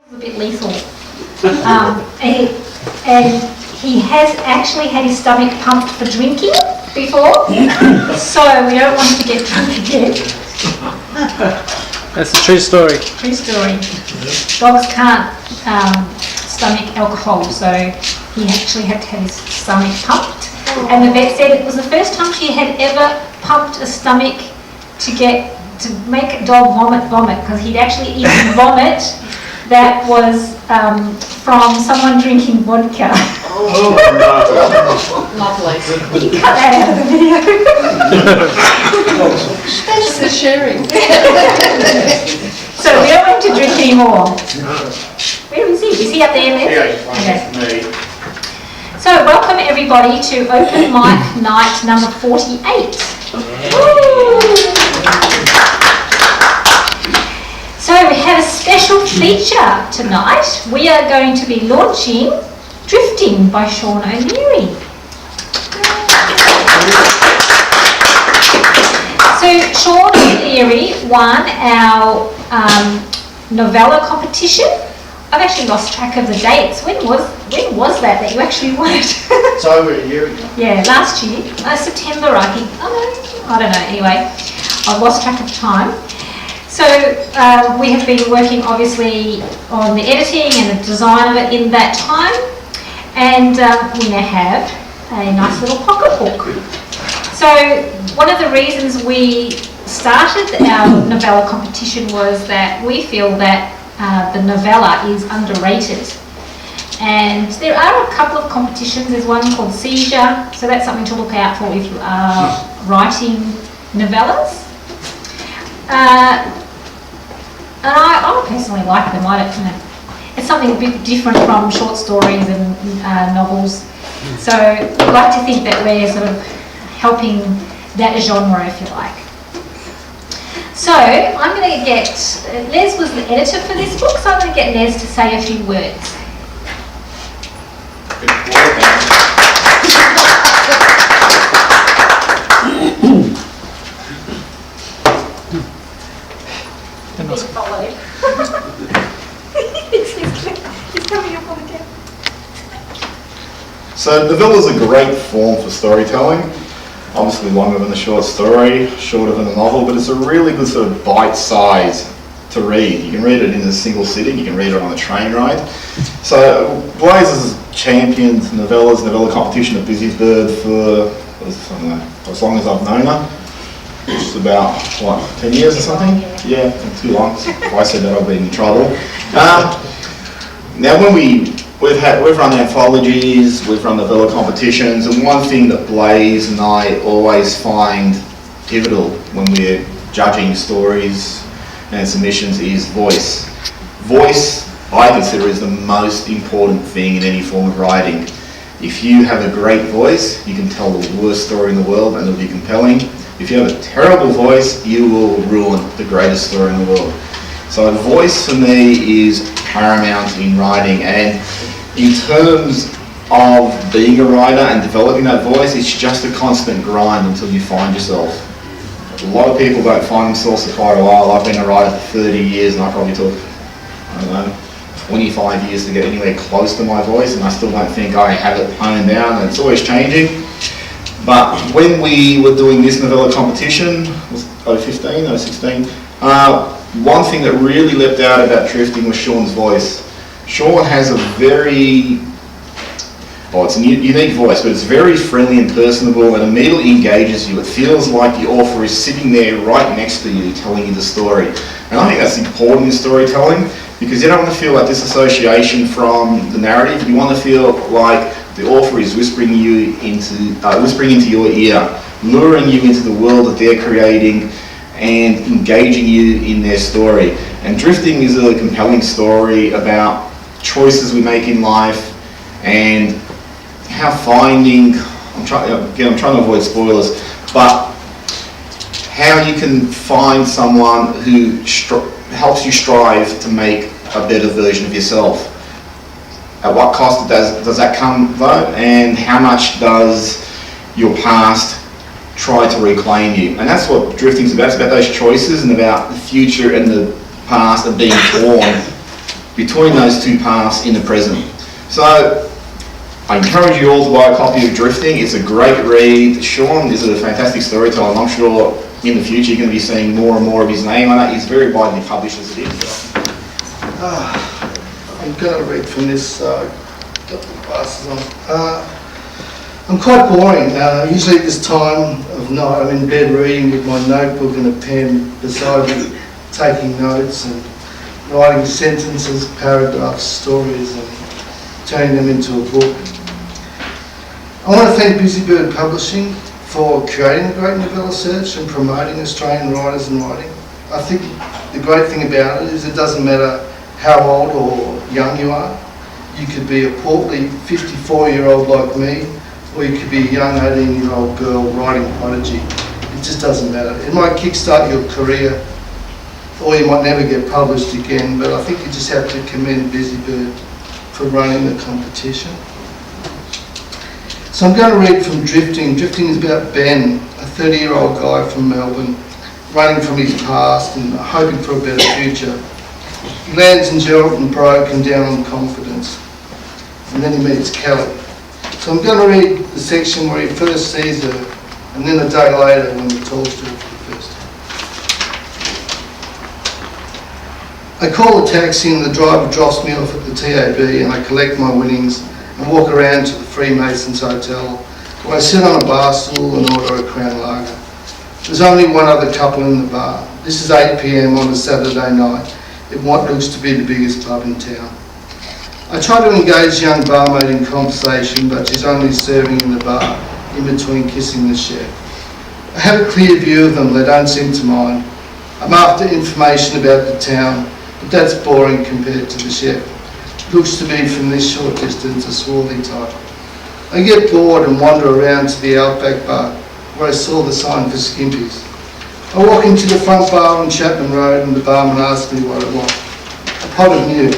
A bit lethal. And he has actually had his stomach pumped for drinking before, so we don't want him to get drunk again. That's a true story. True story. Dogs can't stomach alcohol, so he actually had to have his stomach pumped. And the vet said it was the first time she had ever pumped a stomach to make a dog vomit, because he'd actually eaten vomit that was from someone drinking vodka. Oh, Lovely. You cut that out of the video. Thanks for sharing. So we don't want him to drink anymore. Where is he? Is he up there, Liz? Yeah, okay. So welcome everybody to Open Mic Night number 48. So we have a special feature tonight. We are going to be launching Drifting by Sean O'Leary. So Sean O'Leary won our novella competition. I've actually lost track of the dates. When was that you actually won it? it's over a year ago. Yeah, last year. September, I think. I don't know. Anyway, I've lost track of time. So we have been working obviously on the editing and the design of it in that time, and we now have a nice little pocket book. So one of the reasons we started our novella competition was that we feel that the novella is underrated. And there are a couple of competitions. There's one called Seizure, so that's something to look out for if you are writing novellas. And I personally like them. It's something a bit different from short stories and novels. So we'd like to think that we're sort of helping that genre, if you like. So I'm going to get, Les was the editor for this book, so I'm going to get Les to say a few words. He's coming up on the camera. So novella is a great form for storytelling. Obviously longer than a short story, shorter than a novel, but it's a really good sort of bite size to read. You can read it in a single sitting, you can read it on a train ride. So Blaise has championed novella competition at Busybird for as long as I've known her. Which is about, 10 years or something? Yeah, too long. If I said that, I'd be in trouble. Now, when we've run anthologies, we've run novella competitions, and one thing that Blaise and I always find pivotal when we're judging stories and submissions is voice. Voice, I consider, is the most important thing in any form of writing. If you have a great voice, you can tell the worst story in the world and it'll be compelling. If you have a terrible voice, you will ruin the greatest story in the world. So voice for me is paramount in writing, and in terms of being a writer and developing that voice, it's just a constant grind until you find yourself. A lot of people don't find themselves for quite a while. I've been a writer for 30 years and I probably took, 25 years to get anywhere close to my voice, and I still don't think I have it honed down, and it's always changing. But when we were doing this novella competition, was 2015, 16, one thing that really leapt out about Drifting was Sean's voice. Sean has a very, it's a unique voice, but it's very friendly and personable and immediately engages you. It feels like the author is sitting there right next to you telling you the story. And I think that's important in storytelling, because you don't want to feel like disassociation from the narrative. You want to feel like the author is whispering into your ear, luring you into the world that they're creating and engaging you in their story. And Drifting is a compelling story about choices we make in life and how I'm trying to avoid spoilers, but how you can find someone who helps you strive to make a better version of yourself. At what cost does that come though, and how much does your past try to reclaim you? And that's what Drifting's about. It's about those choices and about the future and the past and being torn between those two paths in the present. So I encourage you all to buy a copy of Drifting. It's a great read. Sean is a fantastic storyteller, and I'm sure in the future you're going to be seeing more and more of his name on it. He's very widely published as it is. I'm going to read from this, got the glasses on. I'm quite boring. Usually at this time of night I'm in bed reading with my notebook and a pen beside me, taking notes and writing sentences, paragraphs, stories and turning them into a book. I want to thank Busybird Publishing for creating the Great Novella Search and promoting Australian writers and writing. I think the great thing about it is it doesn't matter how old or young you are. You could be a portly 54-year-old like me, or you could be a young 18-year-old girl writing prodigy. It just doesn't matter. It might kickstart your career, or you might never get published again, but I think you just have to commend Busybird for running the competition. So I'm going to read from Drifting. Drifting is about Ben, a 30-year-old guy from Melbourne, running from his past and hoping for a better future. He lands in Geraldton broke and down on confidence, and then he meets Kelly. So I'm going to read the section where he first sees her, and then a day later when he talks to her for the first time. I call a taxi and the driver drops me off at the TAB, and I collect my winnings and walk around to the Freemasons Hotel, where I sit on a bar stool and order a Crown Lager. There's only one other couple in the bar. This is 8 p.m. on a Saturday night in what looks to be the biggest pub in town. I try to engage young barmaid in conversation, but she's only serving in the bar in between kissing the chef. I have a clear view of them, they don't seem to mind. I'm after information about the town, but that's boring compared to the chef. Looks to be from this short distance a swarthy type. I get bored and wander around to the Outback bar where I saw the sign for Skimpies. I walk into the front bar on Chapman Road and the barman asks me what I want. A pot of new.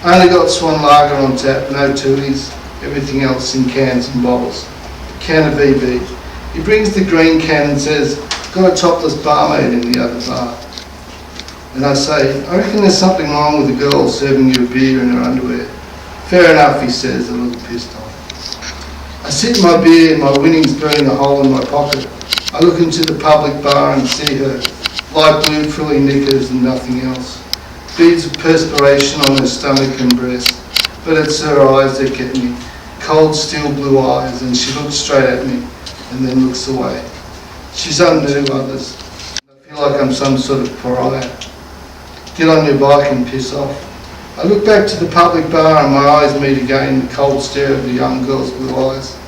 I only got Swan Lager on tap, no Tooheys, everything else in cans and bottles. A can of VB. He brings the green can and says, got a topless barmaid in the other bar. And I say, I reckon there's something wrong with the girl serving you a beer in her underwear. Fair enough, he says, a little pissed off. I sit in my beer, my winnings burning a hole in my pocket. I look into the public bar and see her, light blue frilly knickers and nothing else. Beads of perspiration on her stomach and breast, but it's her eyes that get me. Cold steel blue eyes, and she looks straight at me and then looks away. She's unknown to others. I feel like I'm some sort of pariah. Get on your bike and piss off. I look back to the public bar and my eyes meet again, the cold stare of the young girl's blue eyes.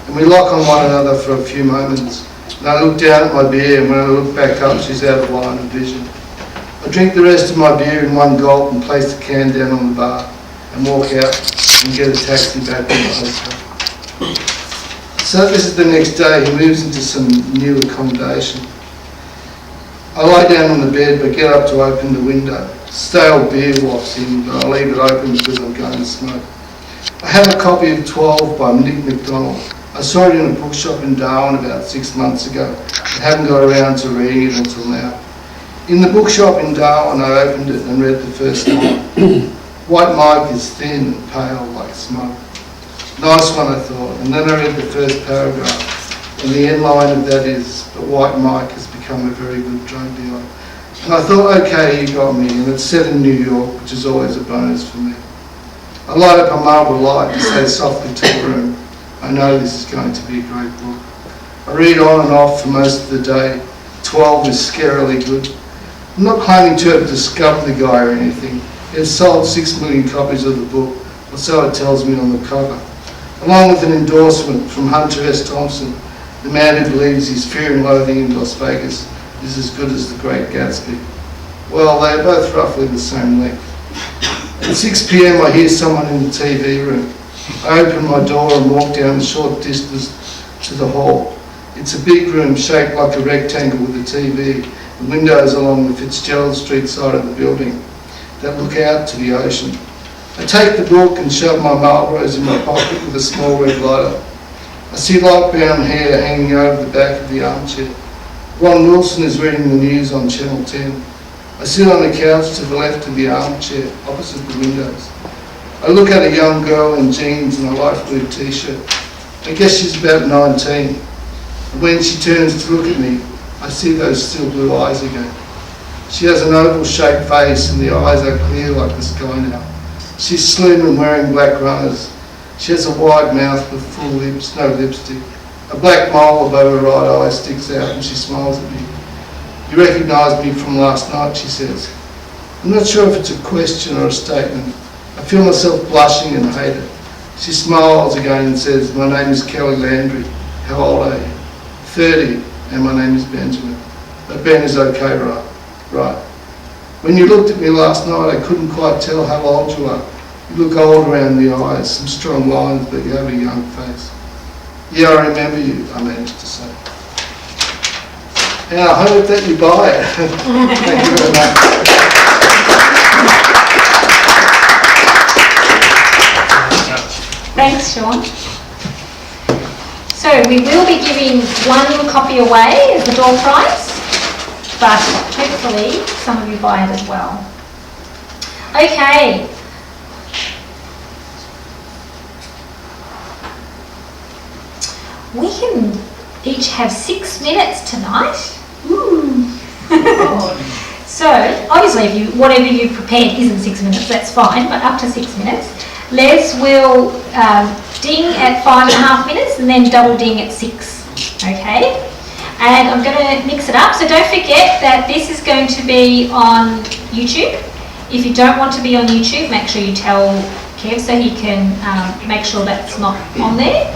And we lock on one another for a few moments. And I look down at my beer, and when I look back up, she's out of line of vision. I drink the rest of my beer in one gulp and place the can down on the bar and walk out and get a taxi back to the hotel. So this is the next day. He moves into some new accommodation. I lie down on the bed but get up to open the window. Stale beer wafts in, but I leave it open because I'm going to smoke. I have a copy of 12 by Nick MacDonald. I saw it in a bookshop in Darwin about 6 months ago, but haven't got around to reading it until now. In the bookshop in Darwin, I opened it and read the first line. White Mike is thin and pale like smoke. Nice one, I thought, and then I read the first paragraph, and the end line of that is, but White Mike has become a very good drug dealer. And I thought, okay, you got me, and it's set in New York, which is always a bonus for me. I light up a marble light and say softly to the room, I know this is going to be a great book. I read on and off for most of the day. 12 is scarily good. I'm not claiming to have discovered the guy or anything. He has sold 6 million copies of the book, or so it tells me on the cover, along with an endorsement from Hunter S. Thompson, the man who believes his Fear and Loathing in Las Vegas is as good as The Great Gatsby. Well, they are both roughly the same length. At 6 p.m. I hear someone in the TV room. I open my door and walk down the short distance to the hall. It's a big room shaped like a rectangle with a TV and windows along the Fitzgerald Street side of the building that look out to the ocean. I take the book and shove my Marlboros in my pocket with a small red lighter. I see light brown hair hanging over the back of the armchair. Ron Wilson is reading the news on Channel 10. I sit on the couch to the left of the armchair, opposite the windows. I look at a young girl in jeans and a light blue t-shirt. I guess she's about 19. And when she turns to look at me, I see those still blue eyes again. She has an oval-shaped face and the eyes are clear like the sky now. She's slim and wearing black runners. She has a wide mouth with full lips, no lipstick. A black mole above her right eye sticks out and she smiles at me. You recognise me from last night, she says. I'm not sure if it's a question or a statement. I feel myself blushing and hate it. She smiles again and says, my name is Kelly Landry. How old are you? 30, and my name is Benjamin. But Ben is okay, right? Right. When you looked at me last night, I couldn't quite tell how old you are. You look old around the eyes, some strong lines, but you have a young face. Yeah, I remember you, I managed to say. And I hope that you buy it. Thank you very much. Thanks, Sean. So we will be giving one copy away as the door prize, but hopefully some of you buy it as well. Okay. We can each have 6 minutes tonight. Ooh. So obviously if you, whatever you prepared isn't 6 minutes, that's fine, but up to 6 minutes. Les will ding at 5.5 minutes and then double ding at 6, okay? And I'm going to mix it up, so don't forget that this is going to be on YouTube. If you don't want to be on YouTube, make sure you tell Kev so he can make sure that's not on there.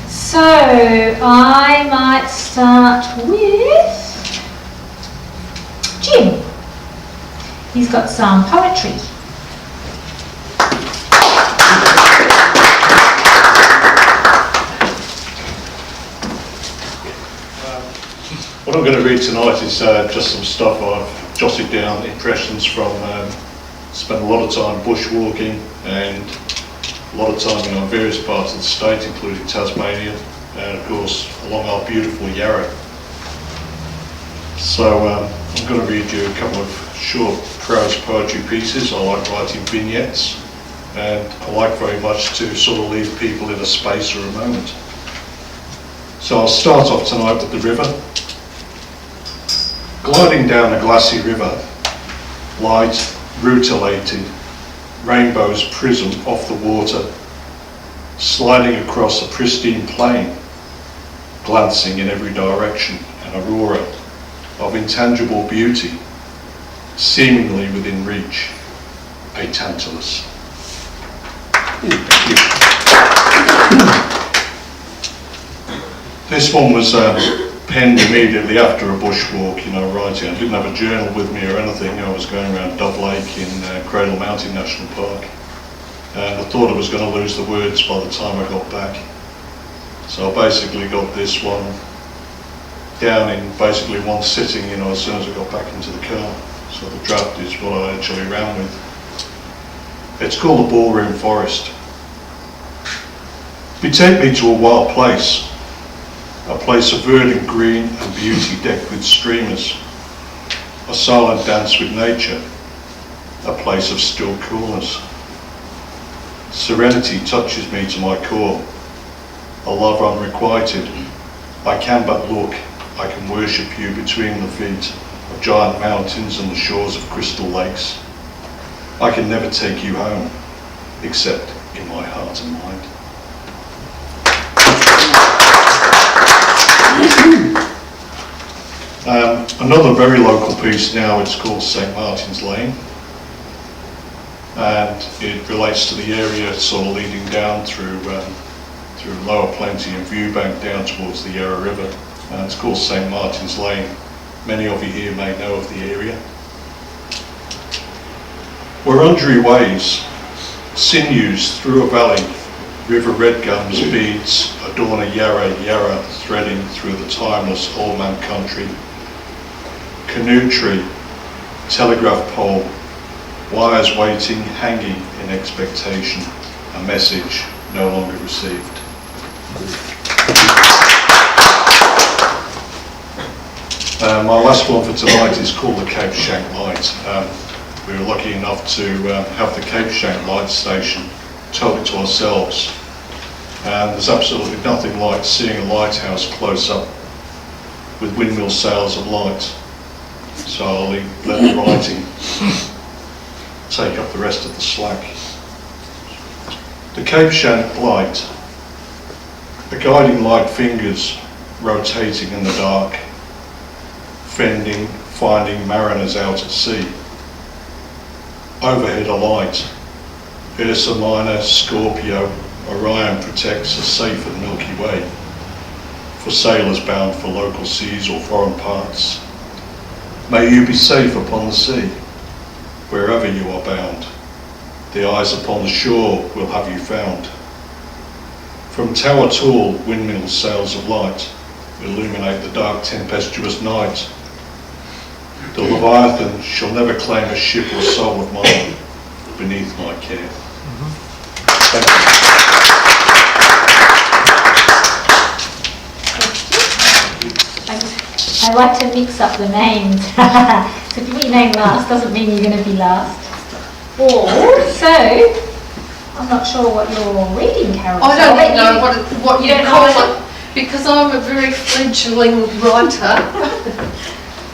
So I might start with Jim. He's got some poetry. What I'm going to read tonight is just some stuff I've jotted down, impressions from, spent a lot of time bushwalking and a lot of time in various parts of the state, including Tasmania, and of course along our beautiful Yarra. So I'm going to read you a couple of short prose poetry pieces. I like writing vignettes, and I like very much to sort of leave people in a space or a moment. So I'll start off tonight with the river. Gliding down a glassy river, light, rutilated, rainbows prism off the water, sliding across a pristine plain, glancing in every direction, an aurora of intangible beauty, seemingly within reach, a Tantalus. This one was penned immediately after a bushwalk, writing. I didn't have a journal with me or anything. I was going around Dove Lake in Cradle Mountain National Park, and I thought I was going to lose the words by the time I got back. So I basically got this one down in basically one sitting, as soon as I got back into the car. So the draft is what I actually ran with. It's called the Ballroom Forest. Betake me to a wild place, a place of verdant green and beauty decked with streamers, a silent dance with nature, a place of still coolness. Serenity touches me to my core, a love unrequited. I can but look, I can worship you between the feet of giant mountains and the shores of crystal lakes. I can never take you home, except in my heart and mind. Another very local piece now, it's called St. Martin's Lane, and it relates to the area sort of leading down through Lower Plenty and Viewbank down towards the Yarra River, and it's called St. Martin's Lane. Many of you here may know of the area. Where undrey waves, sinews through a valley, river red gums beads adorn a Yarra threading through the timeless old man country. Canoe tree, telegraph pole, wires waiting, hanging in expectation, a message no longer received. My last one for tonight is called the Cape Shank Light. We were lucky enough to have the Cape Shank Light Station totally to ourselves. And there's absolutely nothing like seeing a lighthouse close up with windmill sails of light. So I'll let the writing take up the rest of the slack. The Cape Shank Light. The guiding light fingers rotating in the dark, finding mariners out at sea. Overhead a light. Ursa Minor, Scorpio, Orion protects a safe and Milky Way for sailors bound for local seas or foreign parts. May you be safe upon the sea, wherever you are bound. The eyes upon the shore will have you found. From tower tall, windmill sails of light illuminate the dark tempestuous night. The Leviathan shall never claim a ship or soul of mine beneath my care. Thank I like to mix up the names. So if you put your name last, doesn't mean you're going to be last. Or, so, I'm not sure what you're reading, Carol. I don't even know what you don't call know it, because I'm a very fledgling writer.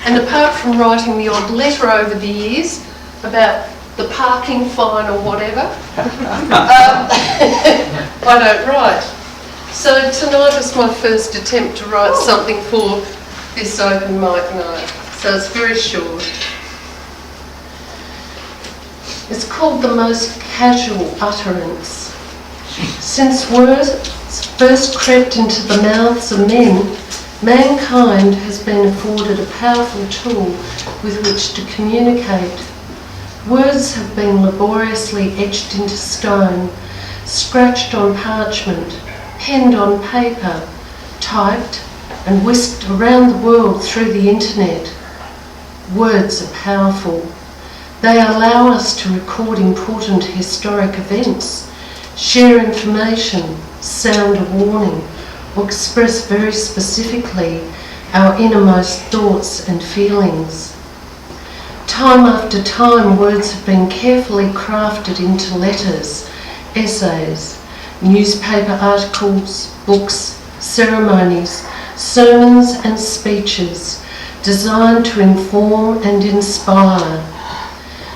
And apart from writing the odd letter over the years about the parking fine or whatever, I don't write. So tonight was my first attempt to write something for this open mic night. So it's very short. It's called The Most Casual Utterance. Since words first crept into the mouths of men, mankind has been afforded a powerful tool with which to communicate. Words have been laboriously etched into stone, scratched on parchment, penned on paper, typed and whisked around the world through the internet. Words are powerful. They allow us to record important historic events, share information, sound a warning, or express very specifically our innermost thoughts and feelings. Time after time, words have been carefully crafted into letters, essays, newspaper articles, books, ceremonies, sermons and speeches designed to inform and inspire.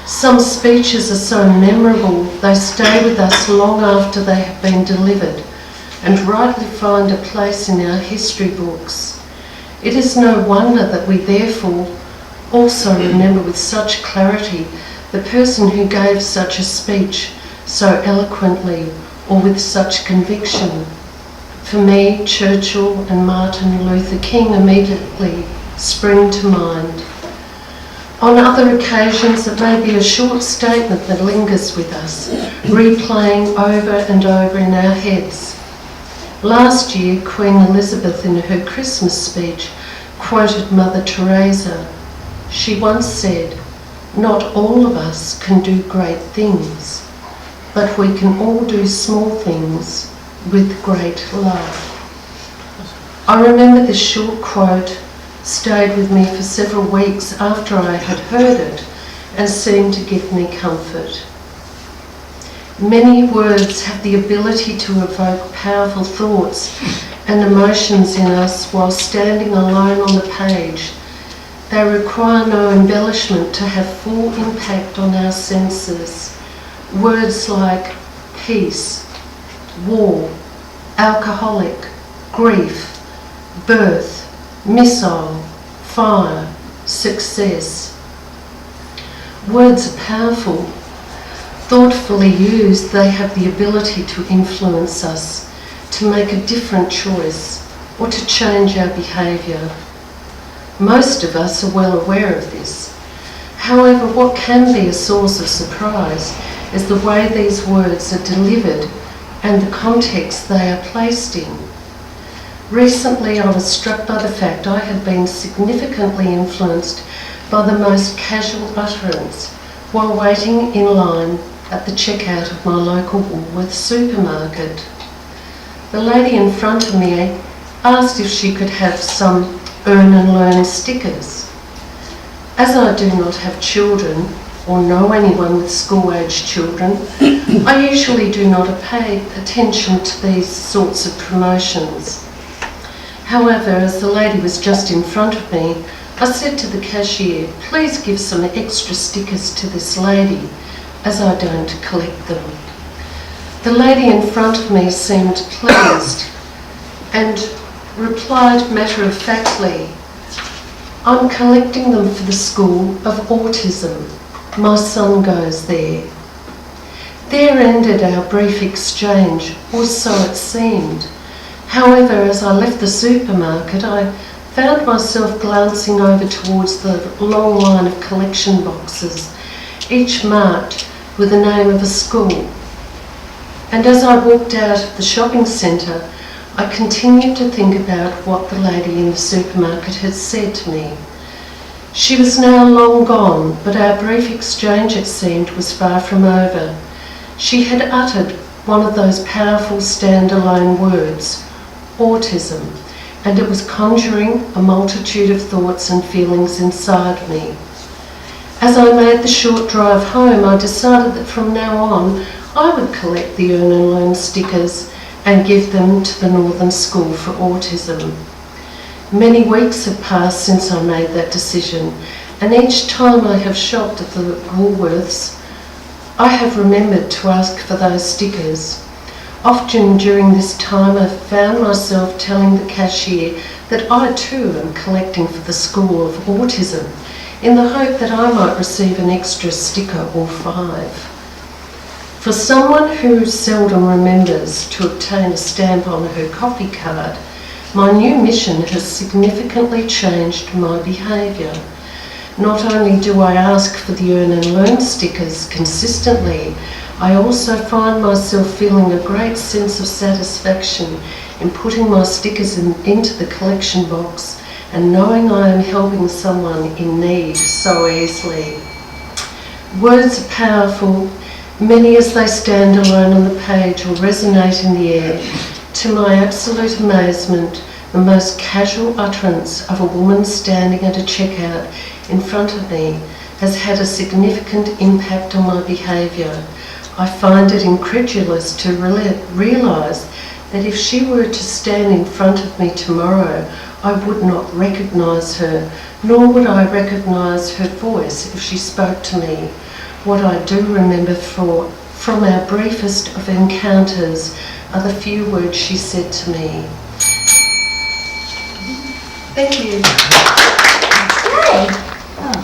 Some speeches are so memorable they stay with us long after they have been delivered and rightly find a place in our history books. It is no wonder that we therefore also remember with such clarity the person who gave such a speech so eloquently or with such conviction. For me, Churchill and Martin Luther King immediately spring to mind. On other occasions, it may be a short statement that lingers with us, replaying over and over in our heads. Last year, Queen Elizabeth in her Christmas speech quoted Mother Teresa. She once said, "Not all of us can do great things, but we can all do small things with great love." I remember this short quote stayed with me for several weeks after I had heard it and seemed to give me comfort. Many words have the ability to evoke powerful thoughts and emotions in us while standing alone on the page. They require no embellishment to have full impact on our senses. Words like peace, war, alcoholic, grief, birth, missile, fire, success. Words are powerful. Thoughtfully used, they have the ability to influence us, to make a different choice, or to change our behaviour. Most of us are well aware of this. However, what can be a source of surprise is the way these words are delivered and the context they are placed in. Recently, I was struck by the fact I had been significantly influenced by the most casual utterance while waiting in line at the checkout of my local Woolworths supermarket. The lady in front of me asked if she could have some earn and learn stickers. As I do not have children or know anyone with school-aged children, I usually do not pay attention to these sorts of promotions. However, as the lady was just in front of me, I said to the cashier, "Please give some extra stickers to this lady, as I don't collect them." The lady in front of me seemed pleased and replied matter-of-factly, "I'm collecting them for the School of Autism. My son goes there." There ended our brief exchange, or so it seemed. However, as I left the supermarket, I found myself glancing over towards the long line of collection boxes, each marked with the name of a school. And as I walked out of the shopping centre, I continued to think about what the lady in the supermarket had said to me. She was now long gone, but our brief exchange, it seemed, was far from over. She had uttered one of those powerful standalone words, autism, and it was conjuring a multitude of thoughts and feelings inside me. As I made the short drive home, I decided that from now on I would collect the Earn and Learn stickers and give them to the Northern School for Autism. Many weeks have passed since I made that decision, and each time I have shopped at the Woolworths, I have remembered to ask for those stickers. Often during this time I've found myself telling the cashier that I too am collecting for the School of Autism, in the hope that I might receive an extra sticker or 5. For someone who seldom remembers to obtain a stamp on her coffee card, my new mission has significantly changed my behaviour. Not only do I ask for the Earn and Learn stickers consistently, I also find myself feeling a great sense of satisfaction in putting my stickers into the collection box and knowing I am helping someone in need so easily. Words are powerful, many as they stand alone on the page or resonate in the air. To my absolute amazement, the most casual utterance of a woman standing at a checkout in front of me has had a significant impact on my behaviour. I find it incredulous to realise that if she were to stand in front of me tomorrow, I would not recognise her, nor would I recognise her voice if she spoke to me. What I do remember from our briefest of encounters are the few words she said to me. Thank you. Gay. Oh.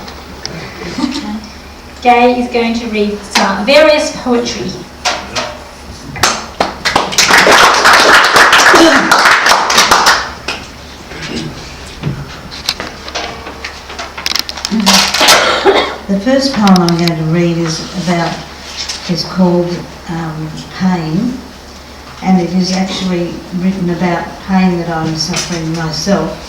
Gay is going to read some various poetry. The first poem I'm going to read is called Pain, and it is actually written about pain that I'm suffering myself.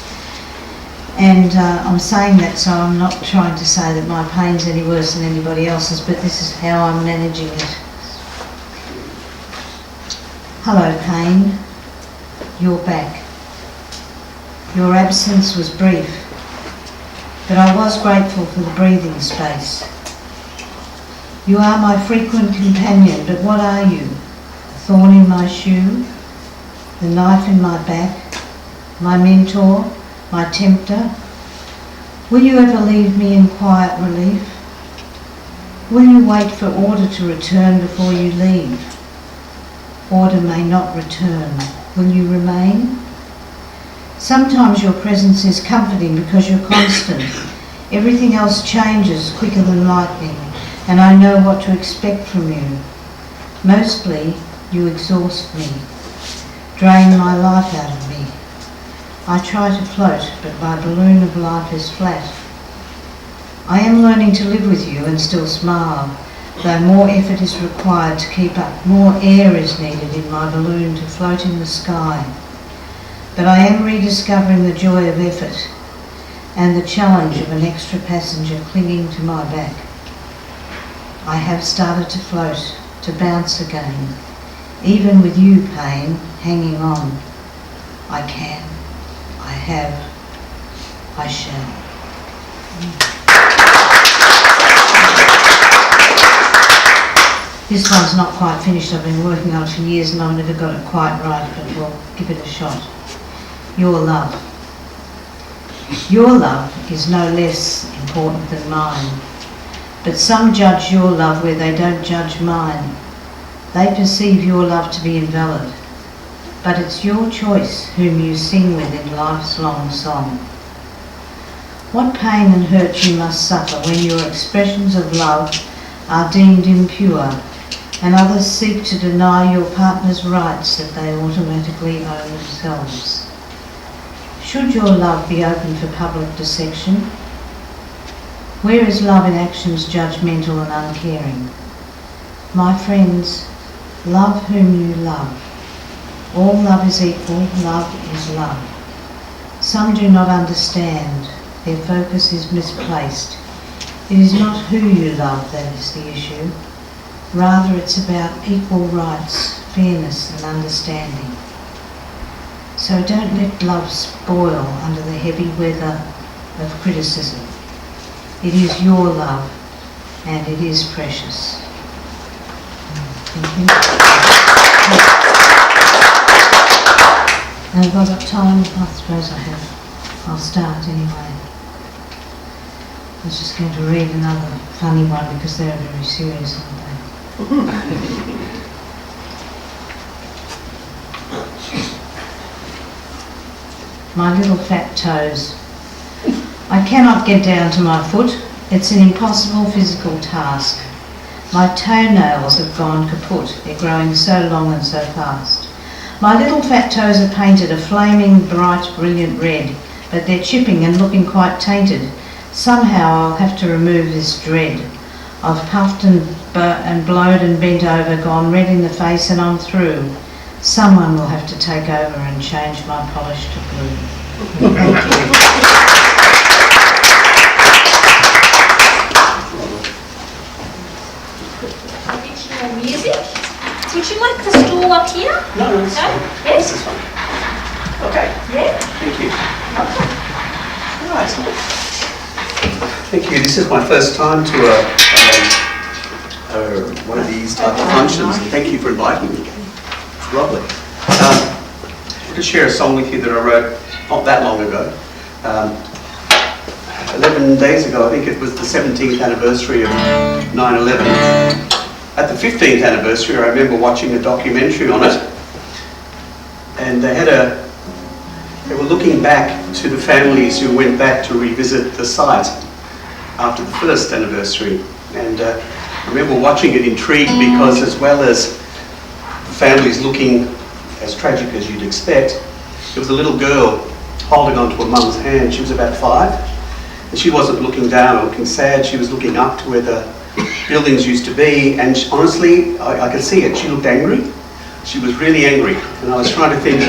And I'm saying that so I'm not trying to say that my pain's any worse than anybody else's, but this is how I'm managing it. Hello, pain. You're back. Your absence was brief, but I was grateful for the breathing space. You are my frequent companion, but what are you? A thorn in my shoe? The knife in my back? My mentor? My tempter? Will you ever leave me in quiet relief? Will you wait for order to return before you leave? Order may not return. Will you remain? Sometimes your presence is comforting because you're constant. Everything else changes quicker than lightning, and I know what to expect from you. Mostly, you exhaust me, drain my life out of me. I try to float, but my balloon of life is flat. I am learning to live with you and still smile, though more effort is required to keep up. More air is needed in my balloon to float in the sky. But I am rediscovering the joy of effort and the challenge of an extra passenger clinging to my back. I have started to float, to bounce again. Even with you, pain, hanging on. I can. I have. I shall. This one's not quite finished. I've been working on it for years and I've never got it quite right, but we'll give it a shot. Your love. Your love is no less important than mine, but some judge your love where they don't judge mine. They perceive your love to be invalid, but it's your choice whom you sing with in life's long song. What pain and hurt you must suffer when your expressions of love are deemed impure and others seek to deny your partner's rights that they automatically own themselves. Should your love be open for public dissection? Where is love in actions judgmental and uncaring? My friends, love whom you love. All love is equal, love is love. Some do not understand, their focus is misplaced. It is not who you love that is the issue. Rather, it's about equal rights, fairness and understanding. So don't let love spoil under the heavy weather of criticism. It is your love, and it is precious. Thank you. And have I got time? I suppose I have. I'll start anyway. I was just going to read another funny one because they're very serious, aren't they? My little fat toes. I cannot get down to my foot. It's an impossible physical task. My toenails have gone kaput. They're growing so long and so fast. My little fat toes are painted a flaming, bright, brilliant red, but they're chipping and looking quite tainted. Somehow I'll have to remove this dread. I've puffed and blowed and bent over, gone red in the face and I'm through. Someone will have to take over and change my polish to blue. Thank you. Original music. Would you like the stool up here? No, it's No? fine. Yes? This is fine. Okay, Yeah? thank you. Right. Thank you. This is my first time to one of these type of functions. And thank you for inviting me. It's lovely. I want to share a song with you that I wrote not that long ago. 11 days ago, I think it was the 17th anniversary of 9/11. At the 15th anniversary, I remember watching a documentary on it, and they were looking back to the families who went back to revisit the site after the first anniversary. And I remember watching it intrigued because, as well as the families looking as tragic as you'd expect, there was a little girl holding onto her mum's hand. She was about 5, and she wasn't looking down or looking sad. She was looking up to where the buildings used to be, and honestly, I could see it. She looked angry. She was really angry, and I was trying to think,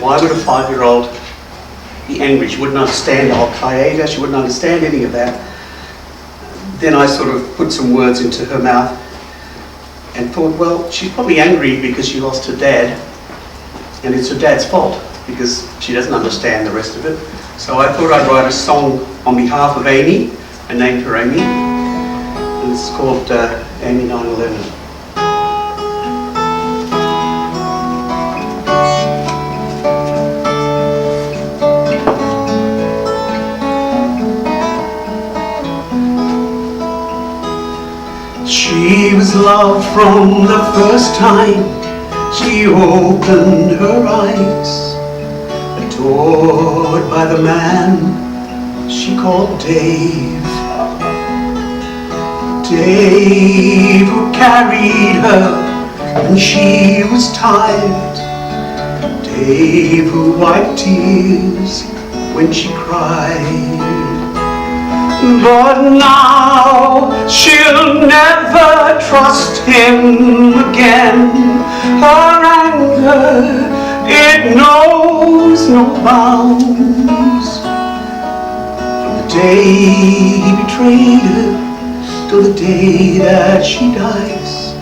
why would a 5-year-old be angry? She wouldn't understand Al-Qaeda. She wouldn't understand any of that. Then I sort of put some words into her mouth and thought, well, she's probably angry because she lost her dad, and it's her dad's fault because she doesn't understand the rest of it. So I thought I'd write a song on behalf of Amy. I named her Amy, and it's called Amy 9/11. She was loved from the first time she opened her eyes, adored by the man she called Dave. Dave who carried her when she was tired, Dave who wiped tears when she cried. But now she'll never trust him again. Her anger, it knows no bounds. From the day he betrayed her till the day that she dies,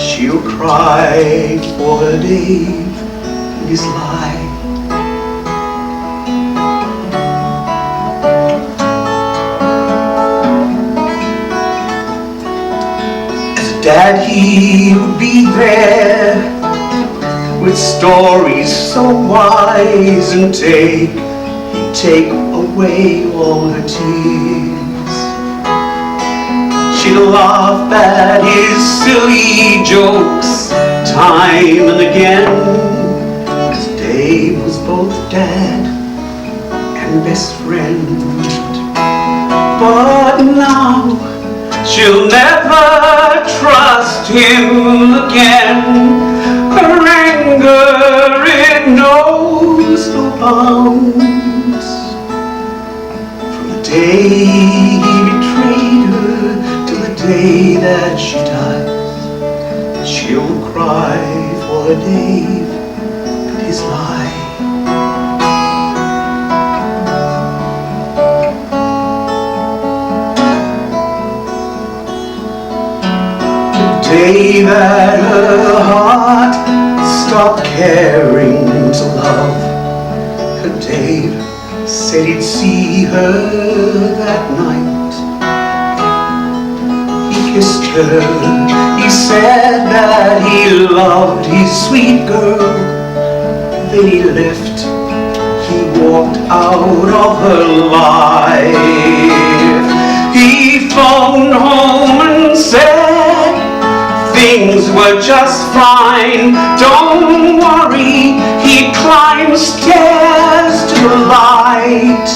she'll cry for her Dave and his lie. Dad, he would be there with stories so wise, and he'd take away all her tears. She'd laugh at his silly jokes time and again, 'cause Dave was both dad and best friend. But now she'll never trust him again. Her anger, it knows no bounds. From the day he betrayed her till the day that she dies, she'll cry for her Dave and his lie. Day that her heart stopped caring to love, her Dave said he'd see her that night. He kissed her, he said that he loved his sweet girl. Then he left, he walked out of her life. He phoned home and said things were just fine, don't worry, he'd climb stairs to the light.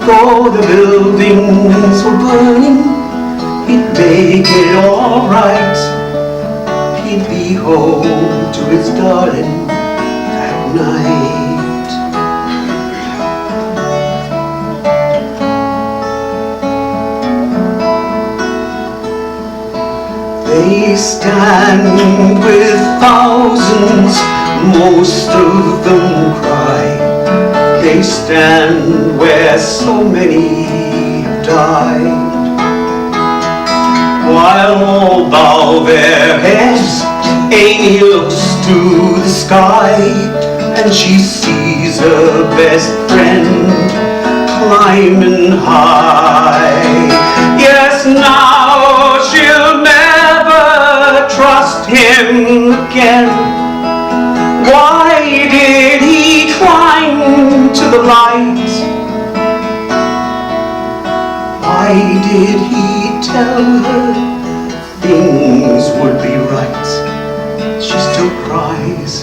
Though the buildings were burning, he'd make it all right. He'd be home to his darling that night. They stand with thousands, most of them cry. They stand where so many have died. While all bow their heads, Amy looks to the sky, and she sees her best friend climbing high. Yes, now she'll never trust him again. Why did he climb to the light? Why did he tell her things would be right? She still cries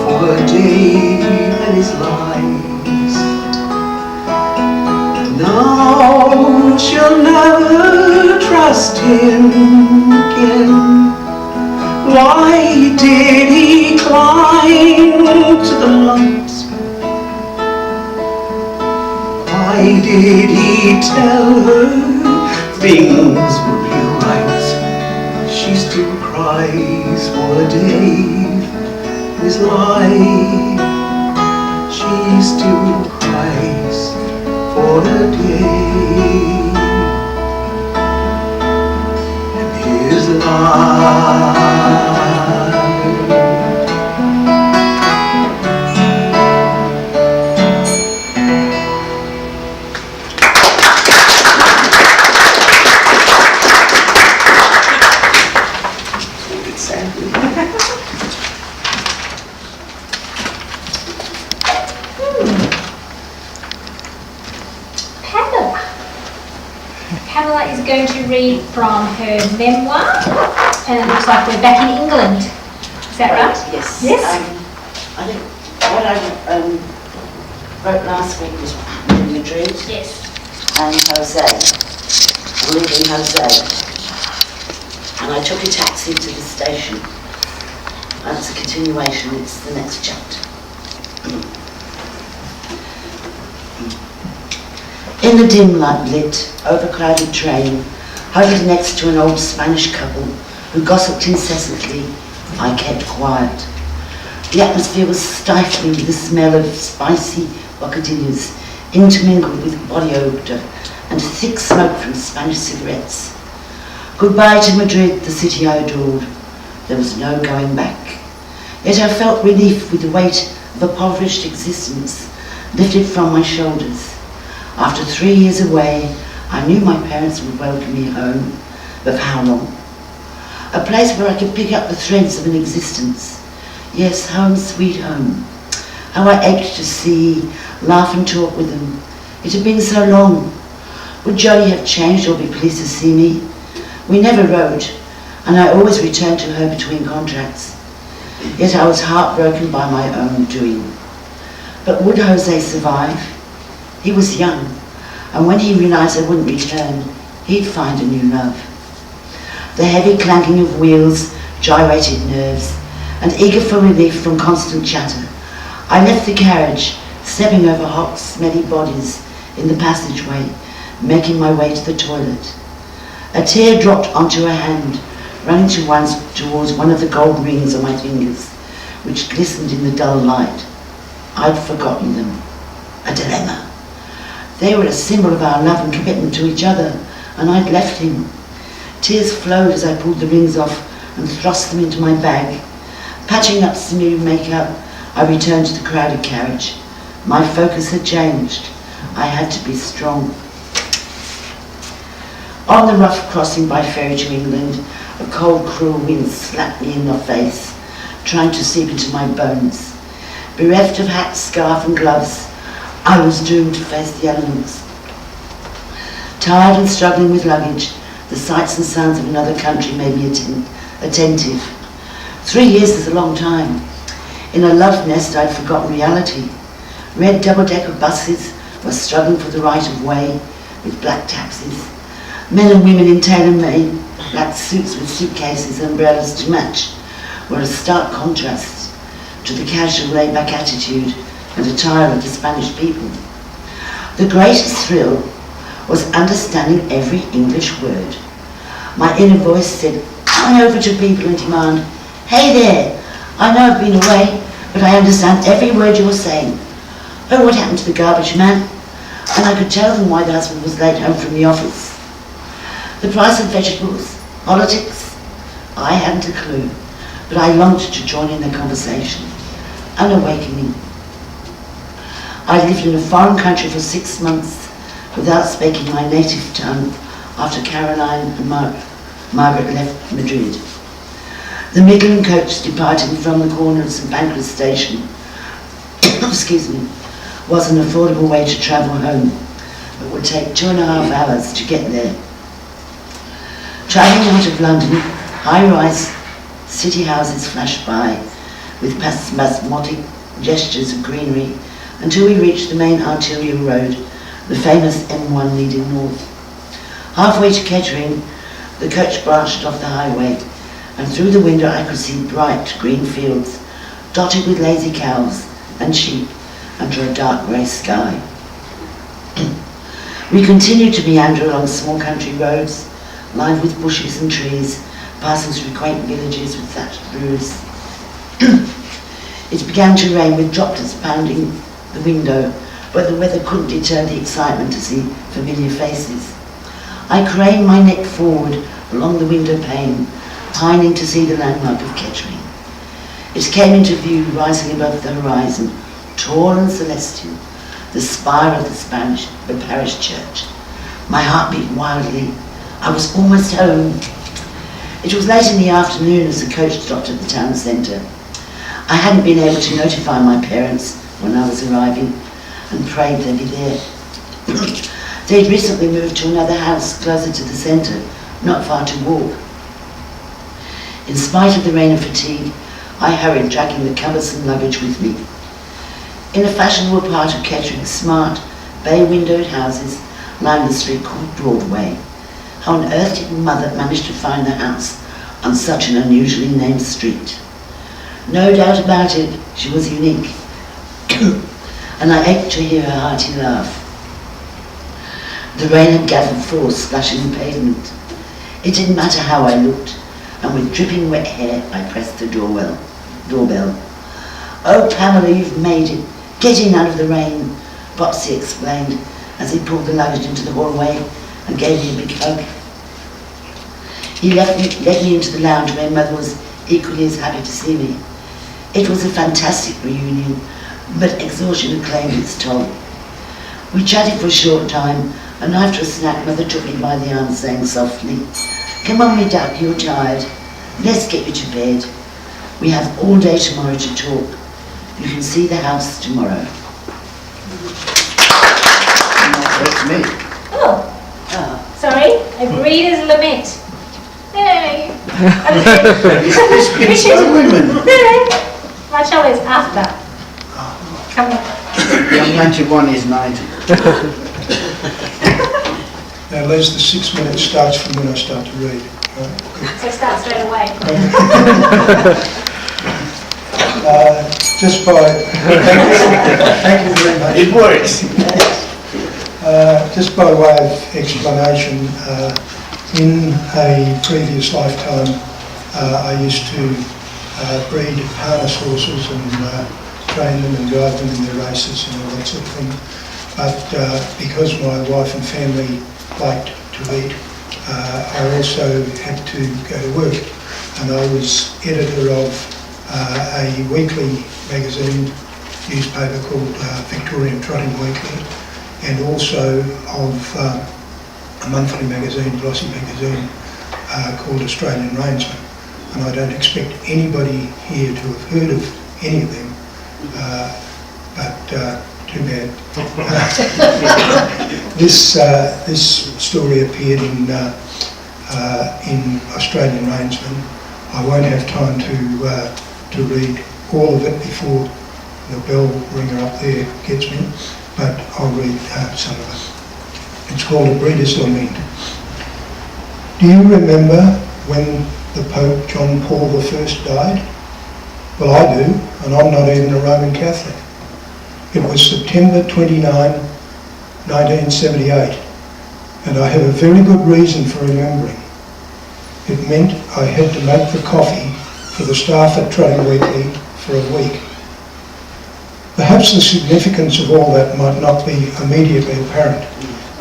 for her Dave and his lies. Now she'll never trust him again. Why did he climb to the light? Why did he tell her things would be right? She still cries for a Dave and his life. She still cries for a Dave and his life. Pamela is going to read from her memoir, and it looks like we're back in England. Is that right? Yes. Yes. I think what I wrote last week was in Madrid Yes. and Jose, leaving Jose. And I took a taxi to the station. That's a continuation, it's the next chapter. In the dim lit, overcrowded train, huddled next to an old Spanish couple who gossiped incessantly, I kept quiet. The atmosphere was stifling with the smell of spicy bocadillas, intermingled with body odour and thick smoke from Spanish cigarettes. Goodbye to Madrid, the city I adored. There was no going back. Yet I felt relief with the weight of a impoverished existence lifted from my shoulders. After 3 years away, I knew my parents would welcome me home, but for how long? A place where I could pick up the threads of an existence. Yes, home sweet home. How I ached to see, laugh and talk with them. It had been so long. Would Jodie have changed or be pleased to see me? We never wrote, and I always returned to her between contracts. Yet I was heartbroken by my own doing. But would Jose survive? He was young, and when he realised I wouldn't return, he'd find a new love. The heavy clanking of wheels gyrated nerves, and eager for relief from constant chatter, I left the carriage, stepping over hot, smelly bodies in the passageway, making my way to the toilet. A tear dropped onto her hand, running towards one of the gold rings on my fingers, which glistened in the dull light. I'd forgotten them. A dilemma. They were a symbol of our love and commitment to each other, and I'd left him. Tears flowed as I pulled the rings off and thrust them into my bag. Patching up some new makeup, I returned to the crowded carriage. My focus had changed. I had to be strong. On the rough crossing by ferry to England, a cold, cruel wind slapped me in the face, trying to seep into my bones. Bereft of hat, scarf and gloves, I was doomed to face the elements. Tired and struggling with luggage, the sights and sounds of another country made me attentive. 3 years is a long time. In a love nest, I'd forgotten reality. Red double-decker buses were struggling for the right of way with black taxis. Men and women in tailor-made black suits with suitcases and umbrellas to match were a stark contrast to the casual laid-back attitude and attire of the Spanish people. The greatest thrill was understanding every English word. My inner voice said, "Run over to people and demand, 'Hey there, I know I've been away, but I understand every word you're saying. Oh, what happened to the garbage man?' And I could tell them why the husband was late home from the office. The price of vegetables, politics, I hadn't a clue, but I longed to join in the conversation. An awakening. I lived in a foreign country for 6 months without speaking my native tongue after Caroline and Margaret left Madrid. The Midland coach departing from the corner of St Pancras station excuse me, was an affordable way to travel home, but would take 2.5 hours to get there. Travelling out of London, high-rise city houses flashed by with spasmodic gestures of greenery until we reached the main arterial road, the famous M1 leading north. Halfway to Kettering, the coach branched off the highway, and through the window I could see bright green fields dotted with lazy cows and sheep under a dark grey sky. We continued to meander along small country roads, lined with bushes and trees, passing through quaint villages with thatched roofs. It began to rain with droplets pounding the window, but the weather couldn't deter the excitement to see familiar faces. I craned my neck forward along the window pane, pining to see the landmark of Kettering. It came into view rising above the horizon, tall and celestial, the spire of the parish church. My heart beat wildly. I was almost home. It was late in the afternoon as the coach stopped at the town centre. I hadn't been able to notify my parents when I was arriving and prayed they'd be there. They'd recently moved to another house closer to the centre, not far to walk. In spite of the rain and fatigue, I hurried, dragging the cumbersome luggage with me. In a fashionable part of Kettering, smart, bay-windowed houses lined the street called Broadway. How on earth did Mother manage to find the house on such an unusually named street? No doubt about it, she was unique. And I ached to hear her hearty laugh. The rain had gathered force, splashing the pavement. It didn't matter how I looked, and with dripping wet hair I pressed the doorbell. "Oh, Pamela, you've made it. Get in out of the rain," Popsy explained as he pulled the luggage into the hallway and gave me a big hug. He led me into the lounge where Mother was equally as happy to see me. It was a fantastic reunion, but exhaustion had claimed its toll. We chatted for a short time, and after a snack, Mother took me by the arm, saying softly, "Come on, me duck, you're tired." Let's get you to bed. We have all day tomorrow to talk. You can see the house tomorrow. And that's me. Oh, Ah. sorry, a breeder's lament. No. It's a woman. No. My cello is after. Come on. I'm 91, he's 90. Now, Les, the 6 minutes starts from when I start to read. Right? So start straight away. Just by... Thank you very much. It works. Just by way of explanation, in a previous lifetime, I used to breed harness horses and train them and drive them in their races and all that sort of thing. But because my wife and family liked to eat, I also had to go to work, and I was editor of a weekly magazine newspaper called Victorian Trotting Weekly, and also of a monthly magazine, glossy magazine, called Australian Rainsman. And I don't expect anybody here to have heard of any of them, but too bad. This story appeared in Australian Rainsman. I won't have time to read all of it before the bell ringer up there gets me, but I'll read some of it. It's called A Breeder's Lament. Do you remember when the Pope John Paul I died? Well, I do, and I'm not even a Roman Catholic. It was September 29, 1978, and I have a very good reason for remembering. It meant I had to make the coffee for the staff at Trotting Weekly for a week. Perhaps the significance of all that might not be immediately apparent,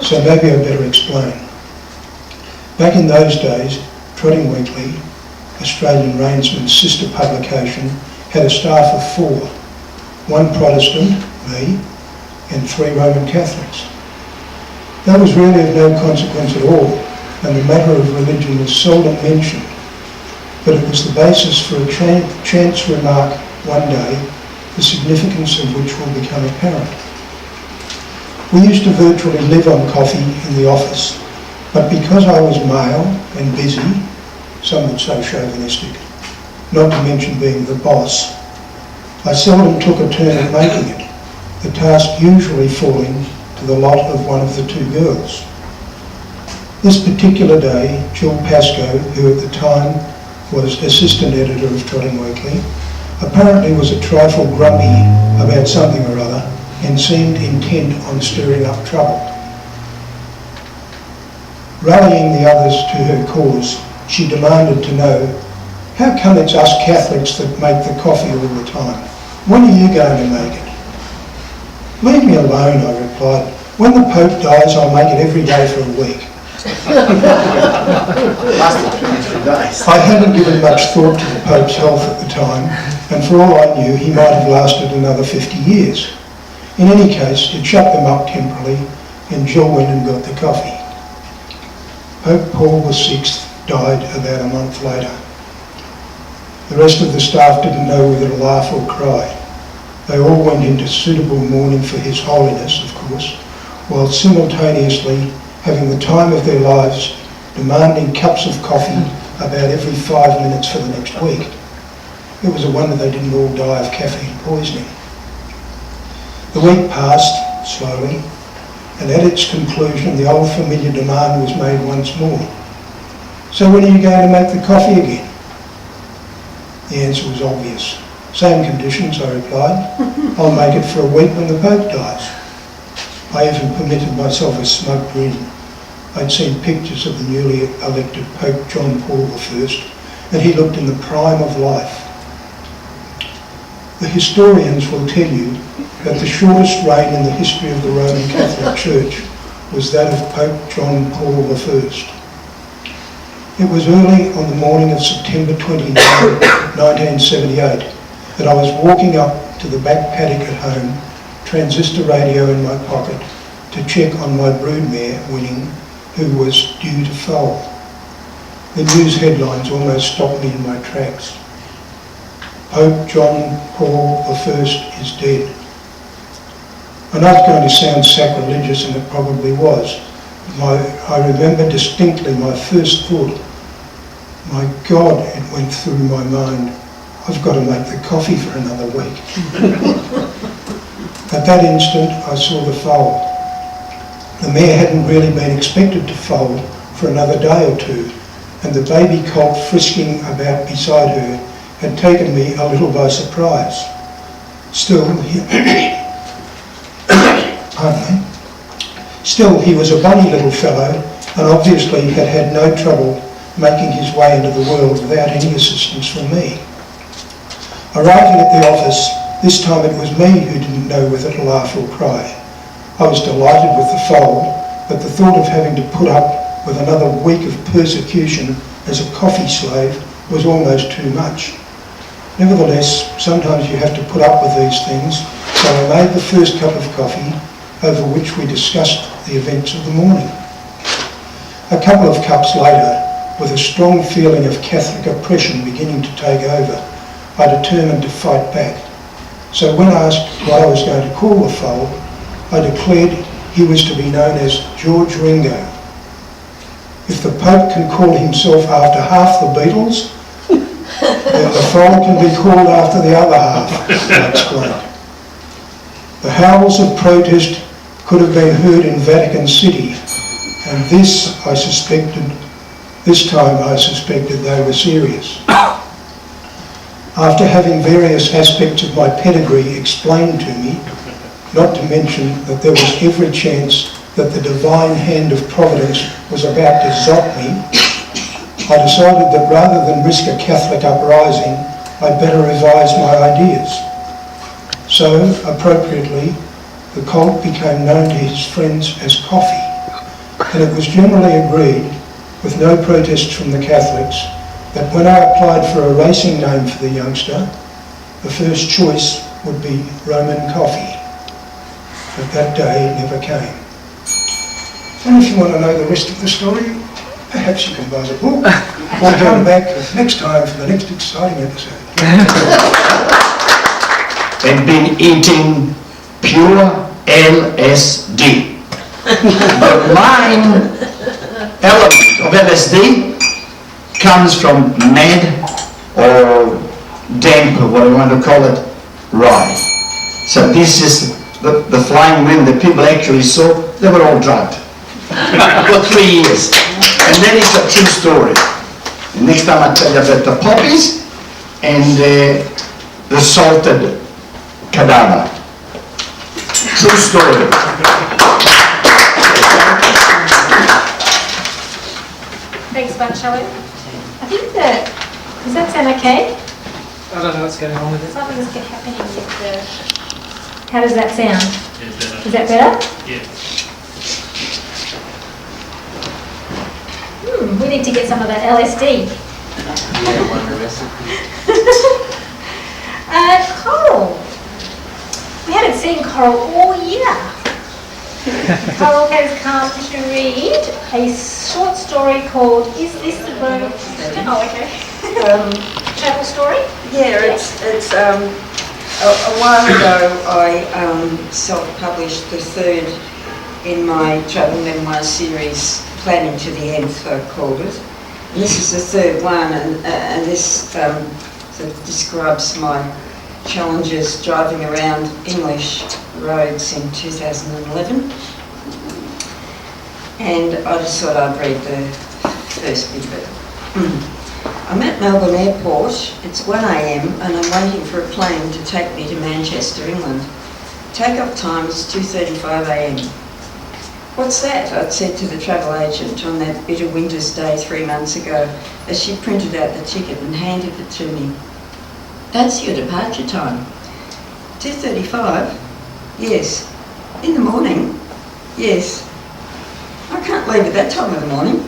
so maybe I better explain. Back in those days, Trotting Weekly, Australian Rainsman's sister publication, had a staff of 4, 1 Protestant, me, and 3 Roman Catholics. That was really of no consequence at all, and the matter of religion was seldom mentioned, but it was the basis for a chance remark one day, the significance of which will become apparent. We used to virtually live on coffee in the office, but because I was male and busy, some would say chauvinistic, not to mention being the boss, I seldom took a turn at making it, the task usually falling to the lot of one of the 2 girls. This particular day, Jill Pascoe, who at the time was assistant editor of Trotting Weekly, apparently was a trifle grumpy about something or other and seemed intent on stirring up trouble. Rallying the others to her cause, she demanded to know, how come it's us Catholics that make the coffee all the time? When are you going to make it? Leave me alone, I replied. When the Pope dies, I'll make it every day for a week. I hadn't given much thought to the Pope's health at the time, and for all I knew, he might have lasted another 50 years. In any case, it shut them up temporarily, and Jill went and got the coffee. Pope Paul VI died about a month later. The rest of the staff didn't know whether to laugh or cry. They all went into suitable mourning for His Holiness, of course, while simultaneously having the time of their lives, demanding cups of coffee about every 5 minutes for the next week. It was a wonder they didn't all die of caffeine poisoning. The week passed slowly, and at its conclusion, the old familiar demand was made once more. So when are you going to make the coffee again? The answer was obvious. Same conditions, I replied. I'll make it for a week when the Pope dies. I even permitted myself a smug grin. I'd seen pictures of the newly elected Pope John Paul I, and he looked in the prime of life. The historians will tell you that the shortest reign in the history of the Roman Catholic Church was that of Pope John Paul I. It was early on the morning of September 29, 1978, that I was walking up to the back paddock at home, transistor radio in my pocket, to check on my broodmare, Winning, who was due to foal. the news headlines almost stopped me in my tracks. Pope John Paul I is dead. I know it's going to sound sacrilegious, and it probably was. I remember distinctly my first thought, my God, it went through my mind, I've got to make the coffee for another week. At that instant, I saw the foal. The mare hadn't really been expected to foal for another day or two, and the baby colt frisking about beside her had taken me a little by surprise. Still, he was a bonny little fellow, and obviously had had no trouble making his way into the world without any assistance from me. Arriving at the office, this time it was me who didn't know whether to laugh or cry. I was delighted with the foal, but the thought of having to put up with another week of persecution as a coffee slave was almost too much. Nevertheless, sometimes you have to put up with these things, so I made the first cup of coffee, over which we discussed the events of the morning. A couple of cups later, with a strong feeling of Catholic oppression beginning to take over, I determined to fight back. So when asked what I was going to call the foal, I declared he was to be known as George Ringo. If the Pope can call himself after half the Beatles, then the foal can be called after the other half, I explained. The howls of protest could have been heard in Vatican City, and this time I suspected they were serious. After having various aspects of my pedigree explained to me, not to mention that there was every chance that the divine hand of Providence was about to zop me, I decided that rather than risk a Catholic uprising, I'd better revise my ideas. So, appropriately, the colt became known to his friends as Coffee, and it was generally agreed, with no protests from the Catholics, that when I applied for a racing name for the youngster, the first choice would be Roman Coffee. But that day never came. And if you want to know the rest of the story, perhaps you can buy the book, or come back next time for the next exciting episode. They've been eating pure LSD. The main element of LSD comes from mad or damp, or what I want to call it, rye. So this is the flying wind that people actually saw. They were all drugged for 3 years. And then it's a true story. Next time I tell you about the poppies and the salted cadaver. True story. Thanks a bunch, Shelley. I think does that sound okay? I don't know what's going on with it. Something's happening with the... How does that sound? Is that better? Yeah. We need to get some of that LSD. Coral. We haven't seen Coral all year. Coral has come to read a short story called Is This the Road? Oh, okay. Travel story? Yeah, it's a while ago I self-published the third in my travel memoir series, Planning to the Nth, I called it. And this is the third one, and this describes my challenges driving around English roads in 2011. And I just thought I'd read the first bit of it. I'm at Melbourne Airport, it's 1 a.m. and I'm waiting for a plane to take me to Manchester, England. Take-off time is 2:35 a.m. What's that? I'd said to the travel agent on that bitter winter's day 3 months ago as she printed out the ticket and handed it to me. That's your departure time. 2:35? Yes. In the morning? Yes. I can't leave at that time of the morning.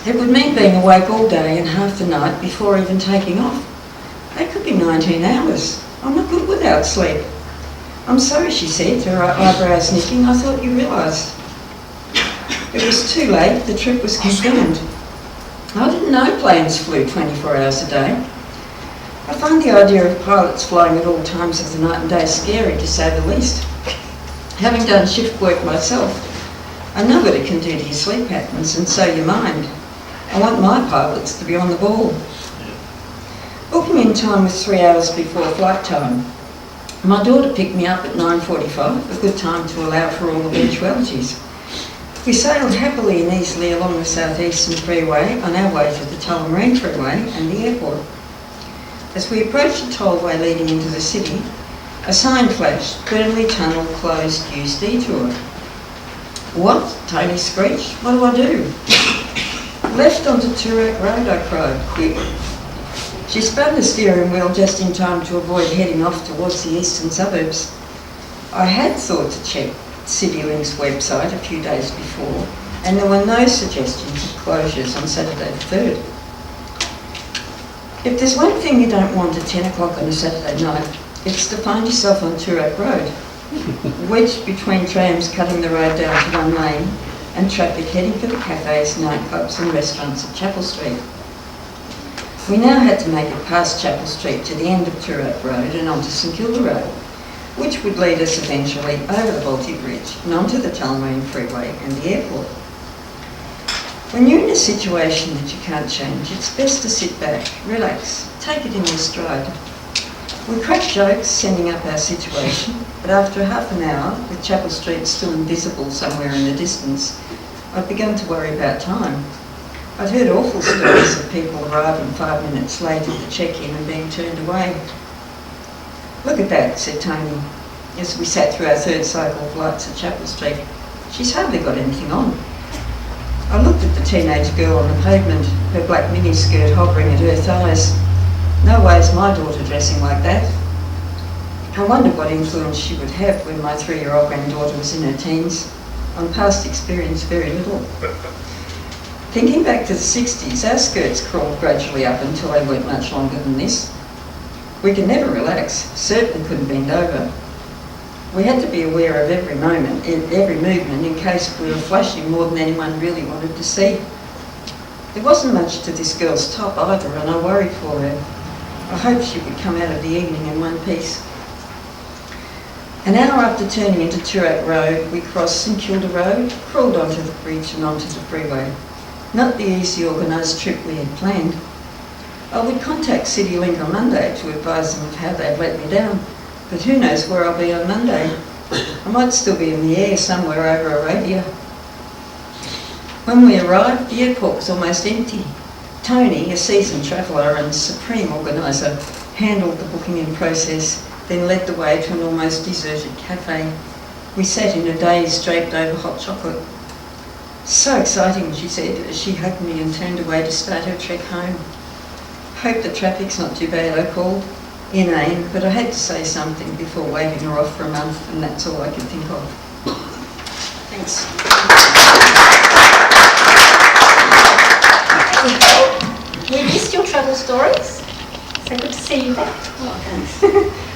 It would mean being awake all day and half the night before even taking off. That could be 19 hours. I'm not good without sleep. I'm sorry, she said, her eyebrows knitting. I thought you realised. It was too late. The trip was confirmed. I didn't know planes flew 24 hours a day. I find the idea of pilots flying at all times of the night and day scary, to say the least. Having done shift work myself, I know what it can do to your sleep patterns and so your mind. I want my pilots to be on the ball. Booking in time was 3 hours before flight time. My daughter picked me up at 9:45, a good time to allow for all eventualities. We sailed happily and easily along the southeastern freeway on our way to the Tullamarine Freeway and the airport. As we approached the tollway leading into the city, a sign flashed, Burnley Tunnel closed, use detour. What? Tony screeched. What do I do? Left onto Toorak Road, I cried, quick. She spun the steering wheel just in time to avoid heading off towards the eastern suburbs. I had thought to check CityLink's website a few days before, and there were no suggestions of closures on Saturday the 3rd. If there's one thing you don't want at 10 o'clock on a Saturday night, it's to find yourself on Toorak Road, wedged between trams cutting the road down to one lane and traffic heading for the cafes, nightclubs and restaurants at Chapel Street. We now had to make it past Chapel Street to the end of Toorak Road and onto St Kilda Road, which would lead us eventually over the Baltic Bridge and onto the Tullamarine Freeway and the airport. When you're in a situation that you can't change, it's best to sit back, relax, take it in your stride. We cracked jokes, sending up our situation, but after half an hour, with Chapel Street still invisible somewhere in the distance, I'd begun to worry about time. I'd heard awful stories of people arriving 5 minutes late at the check-in and being turned away. Look at that, said Tony, as we sat through our third cycle of flights at Chapel Street. She's hardly got anything on. I looked at the teenage girl on the pavement, her black miniskirt hovering at her thighs. No way is my daughter dressing like that. I wondered what influence she would have when my 3-year-old granddaughter was in her teens. On past experience, very little. Thinking back to the 60s, our skirts crawled gradually up until they weren't much longer than this. We could never relax, certainly couldn't bend over. We had to be aware of every moment, every movement, in case we were flashing more than anyone really wanted to see. There wasn't much to this girl's top either, and I worried for her. I hoped she would come out of the evening in one piece. An hour after turning into Toorak Road, we crossed St Kilda Road, crawled onto the bridge and onto the freeway. Not the easy organised trip we had planned. I would contact CityLink on Monday to advise them of how they'd let me down, but who knows where I'll be on Monday. I might still be in the air somewhere over Arabia. When we arrived, the airport was almost empty. Tony, a seasoned traveller and supreme organiser, handled the booking-in process, then led the way to an almost deserted cafe. We sat in a daze draped over hot chocolate. So exciting, she said, as she hugged me and turned away to start her trek home. Hope the traffic's not too bad, I called. Inane, but I had to say something before waving her off for a month, and that's all I could think of. Thanks. We missed your travel stories. So good to see you back. Oh, thanks.